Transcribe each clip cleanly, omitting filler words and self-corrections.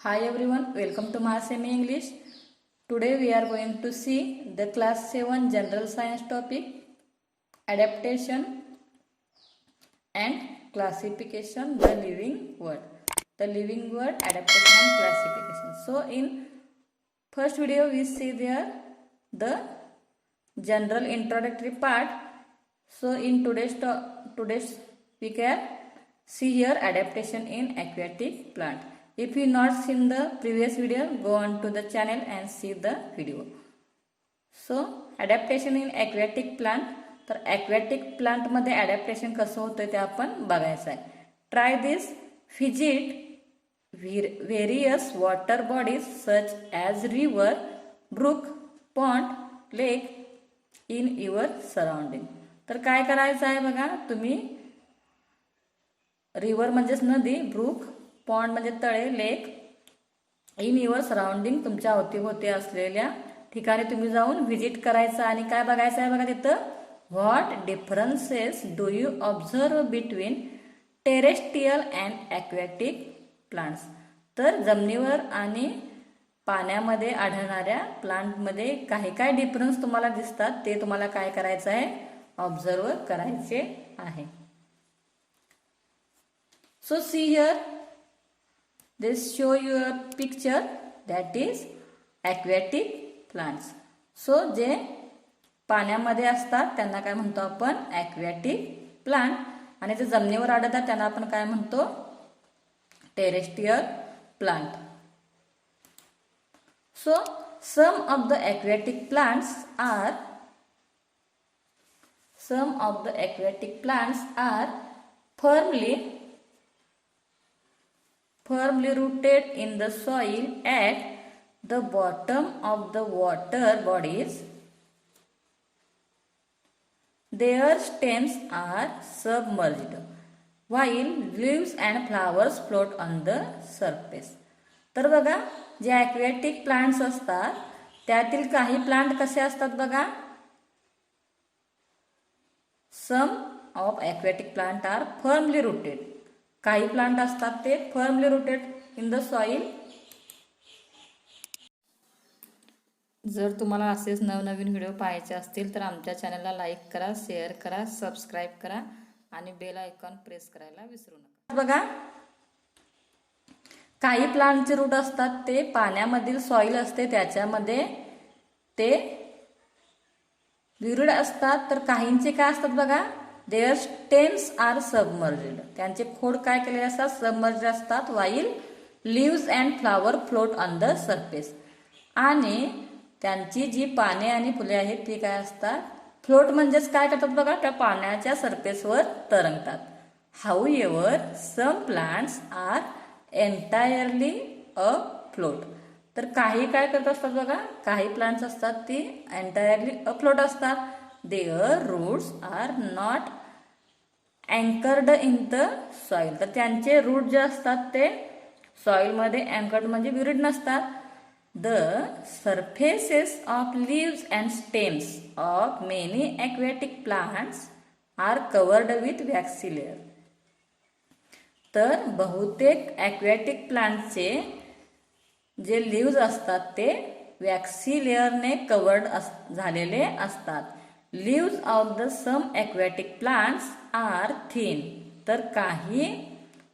Hi everyone, welcome to Mahasemi English. Today we are going to see the class 7 general science topic adaptation and classification the living world. The living world adaptation and classification. So in first video we see there the general introductory part. So in today's we can see here adaptation in aquatic plant. If you not seen the previous video, go on to the channel and see the video. So adaptation in aquatic plant. तर aquatic plant मध्ये adaptation कसं होतं ते आपण बघायचं आहे. Try this. Visit various water bodies such as river, brook, pond, lake in your surrounding. तर काय करायचं आहे बघा, तुम्ही रिव्हर म्हणजेच नदी, ब्रूक, पॉन्ड म्हणजे तळे, लेक इन युअर सराउंडिंग तुमच्या अवतीभोवती असलेल्या ठिकाणी तुम्ही जाऊन व्हिजिट करायचं आणि काय बघायचं आहे बघा तिथं. What differences do you observe between terrestrial and aquatic plants. तर जमिनीवर आणि पाण्यामध्ये आढळणाऱ्या प्लांटमध्ये काही काय डिफरन्स तुम्हाला दिसतात ते तुम्हाला काय करायचं आहे, ऑब्झर्व करायचे आहे. So see here, this show you a picture that is aquatic plants. So जे पाण्यामध्ये असतात त्यांना काय म्हणतो आपण, aquatic plant. आणि जे जमिनीवर आढळतात त्यांना आपण काय म्हणतो, terrestrial plant. So some of the aquatic plants are firmly rooted in the soil at the bottom of the water bodies. Their stems are submerged while leaves and flowers float on the surface. तर बघा, जे aquatic plants असतात त्यातील काही plant कसे असतात बघा. Some of aquatic plant are firmly rooted. काही प्लांट असतात ते firmly rooted in the soil. जर तुम्हाला असेच नवनवीन व्हिडिओ पाहायचे असतील तर आमच्या चॅनलला लाईक करा, शेअर करा, सबस्क्राईब करा आणि बेल आयकॉन प्रेस करायला विसरू नका. बघा, काही प्लांटचे रूट असतात ते पाण्यामधील सॉइल असते त्याच्यामध्ये ते विरुड असतात. तर काहींचे काय असतात बघा, देअर स्टेम्स आर सबमर्ज्ड. त्यांचे खोड काय केलेले असतात, सबमर्ज्ड असतात. While leaves and flower float on the surface. आणि त्यांची जी पाने आणि फुले आहेत ती काय असतात, फ्लोट म्हणजेच काय करतात बघा, त्या पाण्याच्या सरफेसवर तरंगतात. However some plants are entirely afloat. तर काही काय करत असतात बघा, काही प्लांट्स असतात ती एंटायरली अ फ्लोट असतात. Their roots are not anchored in the soil. तर त्यांचे रूट जे असतात ते सॉइलमध्ये अँकर्ड म्हणजे विरुड नसतात. The surfaces of leaves and stems of many aquatic plants are covered with waxy layer. तर बहुतेक ॲक्वॅटिक प्लांटचे जे लीव्ज असतात ते वॅक्सी लेअरने कवर्ड झालेले असतात. Leaves of the some aquatic plants are thin. तर काही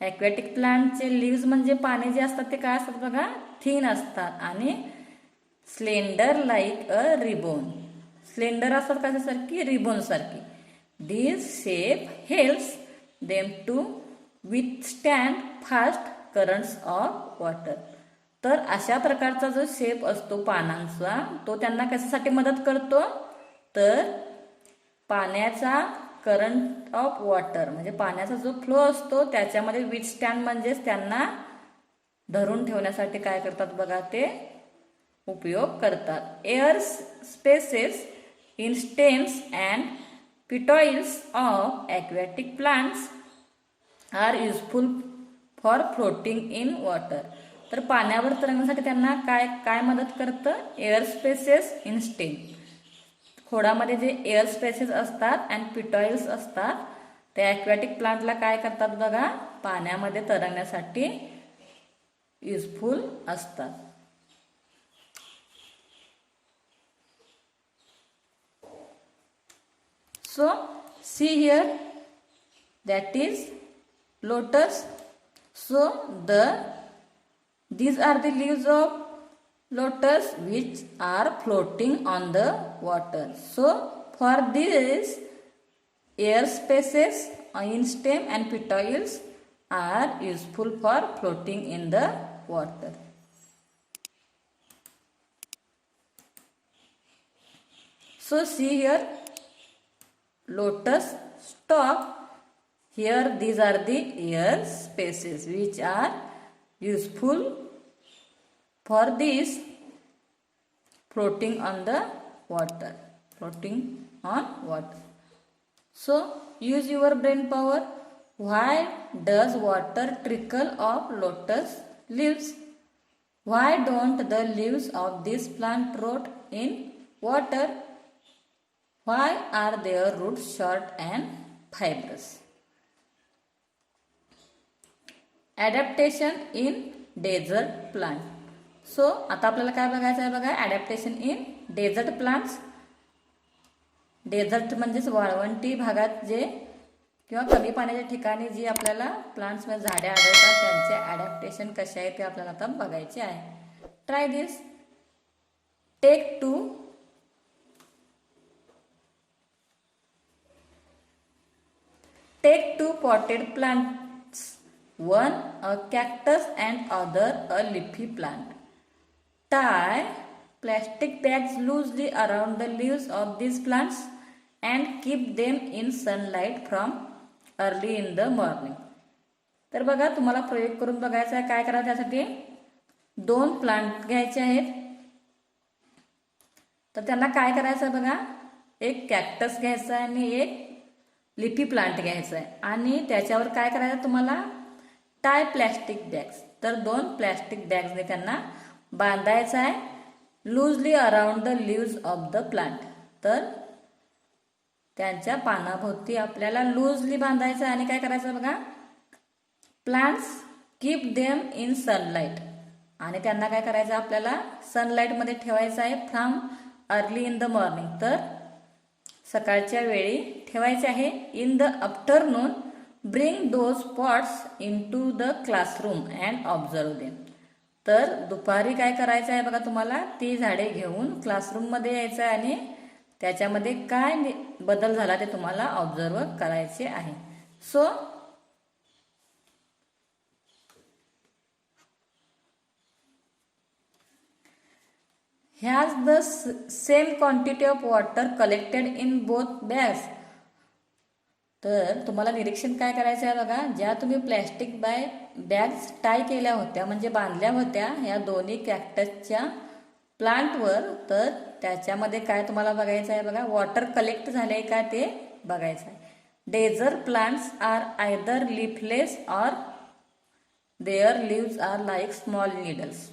ॲक्वॅटिक प्लांटचे लीव्ज म्हणजे पाने जे असतात ते काय असतात बघा, थिन असतात आणि slender like a ribbon. Slender असतात कशासारखी, रिबोन सारखी. This shape helps them to withstand fast currents of water. तर अशा प्रकारचा जो शेप असतो पानांचा तो त्यांना कशासाठी मदत करतो, तर पाण्याचा करंट ऑफ वॉटर म्हणजे पाण्याचा जो फ्लो असतो त्याच्यामध्ये विथस्टँड म्हणजेच त्यांना धरून ठेवण्यासाठी काय करतात बघा, ते उपयोग करतात. Air spaces in stems and petioles of aquatic plants are useful for floating in water. तर पाण्यावर तरंगण्यासाठी त्यांना काय काय मदत करतं, एअर स्पेसेस इन स्टेम. खोडामध्ये जे एअर स्पेसेस असतात अँड पिटॉइल्स असतात त्या ॲक्वॅटिक प्लांटला काय करतात बघा, पाण्यामध्ये तरंगण्यासाठी युजफुल असतात. So see here, that is lotus. So these are the leaves of lotus which are floating on the water. So for this, air spaces in stem and petioles are useful for floating in the water. So see here, lotus stalk. Here these are the air spaces which are useful for this floating on the water. Floating on water. So use your brain power. Why does water trickle off lotus leaves? Why don't the leaves of this plant rot in water? Why are their roots short and fibrous? Adaptation in desert plant. So आता आपल्याला काय बघायचं आहे बघा, adaptation in desert plants. Desert म्हणजेच वाळवंटी भागात जे किंवा कमी पाण्याच्या ठिकाणी जी आपल्याला प्लांट्स मध्ये झाडे आढळतात त्यांचे ॲडॅप्टेशन कसे आहे ते आपल्याला आता बघायचे आहे. Try this. Take two potted plants, one a cactus and other a leafy plant. Tie plastic bags loosely around the leaves of these plants and keep them in sunlight from early in the morning. तर बघा, तुम्हाला प्रयोग करून बघायचा आहे. काय करायचं त्यासाठी, 2 प्लांट घ्यायचे आहेत. तर त्यांना काय करायचं बघा, एक कॅक्टस घ्यायचा आहे आणि एक लिफी प्लांट घ्यायचा आहे आणि त्याच्यावर काय करायचं तुम्हाला, टाय प्लॅस्टिक बॅग्स. तर 2 प्लॅस्टिक बॅग्सने त्यांना बांधायचं आहे loosely around the leaves of the plant. तर त्यांच्या पानाभोवती आपल्याला लूजली बांधायचं आणि काय करायचं बघा, plants keep them in sunlight. आणि त्यांना काय करायचं आपल्याला सनलाईटमध्ये ठेवायचं आहे from early in the morning. तर सकाळच्या वेळी ठेवायचे आहे. In the afternoon bring those pots in to the classroom and observe them. तर दुपारी काय करायचं आहे बघा तुम्हाला, ती झाडे घेऊन क्लासरूममध्ये यायचं आहे आणि त्याच्यामध्ये काय बदल झाला ते तुम्हाला ऑब्झर्व करायचे आहे. So has the same quantity of water collected in both bags. तर तुम्हाला निरीक्षण काय करायचं आहे बघा, ज्या तुम्ही प्लॅस्टिक बॅग्स टाय केल्या होत्या म्हणजे बांधल्या होत्या या दोन्ही कॅक्टसच्या प्लांटवर, तर त्याच्यामध्ये काय तुम्हाला बघायचं आहे बघा, वॉटर कलेक्ट झाले का ते बघायचं आहे. Desert plants are either leafless or their leaves are like small needles.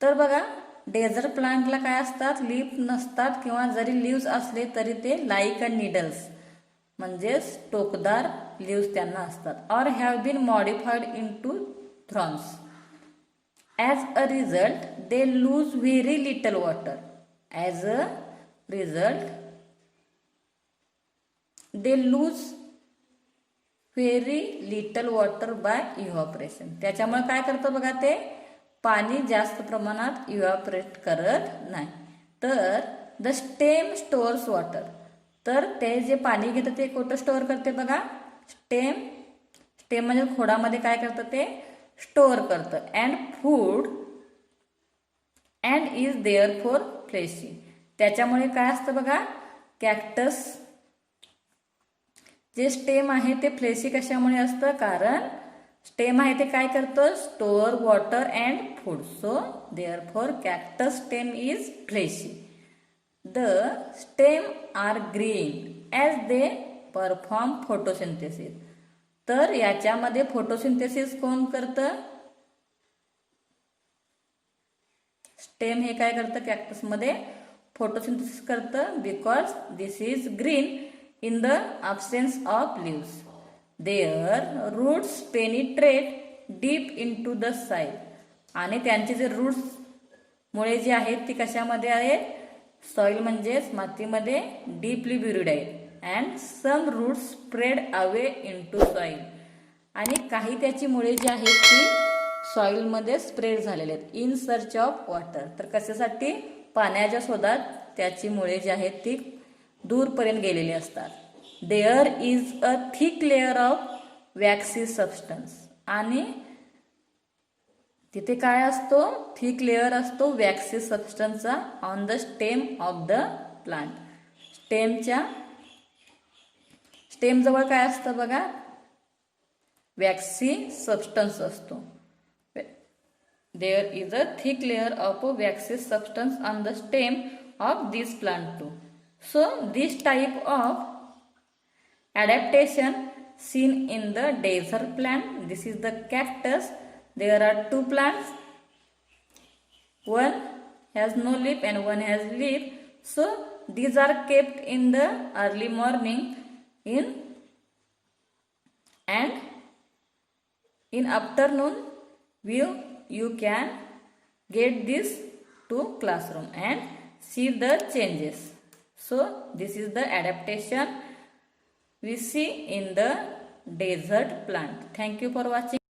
तर बघा, डेझर्ट प्लांटला काय असतात, लीफ नसतात किंवा जरी लिव्स असले तरी ते लाईक अ नीडल्स म्हणजेच टोकदार लिव्स त्यांना असतात. Or have been modified in to thorns. As a result they lose very little water. As a result they lose very little water by evaporation. त्याच्यामुळे काय करतं बघा, ते पाणी जास्त प्रमाणात इव्हॅपोरेट करत नाही. तर द स्टेम स्टोअर्स वॉटर. तर ते जे पाणी घेतं ते कुठं स्टोअर करते बघा, स्टेम म्हणजे खोडामध्ये काय करतं ते स्टोअर करतं. And food and is therefore fleshy. त्याच्यामुळे काय असतं बघा, कॅक्टस जे स्टेम आहे ते फ्लेशी कशामुळे असतं, कारण स्टेम आहे ते काय करतं, store water and food. So therefore cactus stem is fleshy. The stem are green as they perform photosynthesis. तर याच्यामध्ये फोटोसिंथेसिस कोण करतं, स्टेम हे काय करतं कॅक्टसमध्ये फोटोसिंथेसिस करतं. Because this is green in the absence of leaves. Their roots penetrate deep into the soil. आणि त्यांचे जे रूट्स मुळे जे आहेत ती कशामध्ये आहेत, सॉइल म्हणजेच मातीमध्ये डीपली ब्युरिड आहेत. And some roots spread away into soil, आणि काही त्याची मुळे जी आहेत ती सॉइलमध्ये स्प्रेड झालेले आहेत इन सर्च ऑफ वॉटर. तर कशासाठी, पाण्याच्या शोधात त्याची मुळे जी आहेत ती दूरपर्यंत गेलेली असतात. There is a thick layer of waxy substance, आणि तिथे काय असतो, थिक लेअर असतो वॅक्सी सबस्टन्सचा on the stem of the plant. Stem जवळ काय असतं बघा, वॅक्सी सबस्टन्स असतो. There is a thick layer of waxy substance on the stem of this plant too. So this type of adaptation seen in the desert plant, this is the cactus. There are two plants, one has no leaf and one has leaf. So these are kept in the early morning and in afternoon you can get this to classroom and see the changes. So this is the adaptation we see in the desert plant. Thank you for watching.